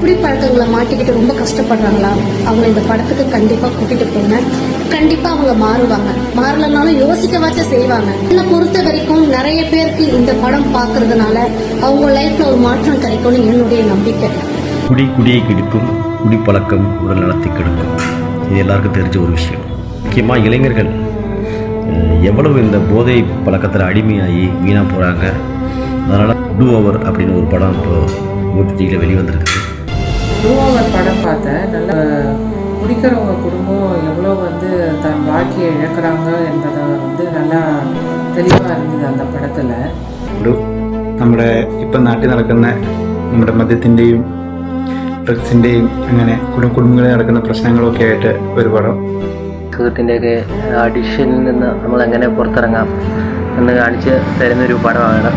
குடிப்பழக்கங்களை மாட்டிக்கிட்டு ரொம்ப கஷ்டப்படுறாங்களா, அவங்க இந்த படத்துக்கு கண்டிப்பா கூட்டிட்டு போங்க. கண்டிப்பா அவங்க மாறுவாங்க. மாறலனாலும் யோசிக்கவாச்சும் செய்வாங்க. என்னை பொறுத்த வரைக்கும் நிறைய பேருக்கு இந்த படம் பாக்குறதுனால அவங்க லைஃப்ல ஒரு மாற்றம் கிடைக்கும்னு என்னுடைய நம்பிக்கை. குடியை கெடுக்கும், குடிப்பழக்கம் உடல் நலத்தை கெடுக்கும். இது எல்லாருக்கும் தெரிஞ்ச ஒரு விஷயம். முக்கியமாக இளைஞர்கள் எவ்வளவு இந்த போதை பழக்கத்தில் அடிமையாகி வீணாக போகிறாங்க. அதனால் டூ ஓவர் அப்படின்னு ஒரு படம் இப்போ ஓடிடியில் வெளிவந்திருக்குது. டூ ஓவர் படம் பார்த்தேன். நல்லா குடிக்கிறவங்க குடும்பம் எவ்வளோ தன் வாழ்க்கையை இழக்கிறாங்க என்பதை நல்லா தெளிவாக இருந்தது அந்த படத்தில். നമ്മുടെ ഇപ്പം നാട്ടിൽ നടക്കുന്ന നമ്മുടെ മദ്യത്തിൻ്റെയും ഡ്രഗ്സിൻ്റെയും അങ്ങനെ കുടുംബങ്ങളിൽ നടക്കുന്ന പ്രശ്നങ്ങളൊക്കെ ആയിട്ട് ഒരു പടം. സുഹൃത്തിൻ്റെയൊക്കെ അഡിക്ഷനിൽ നിന്ന് നമ്മളെങ്ങനെ പുറത്തിറങ്ങാം എന്ന് കാണിച്ച് തരുന്നൊരു പടമാണ്.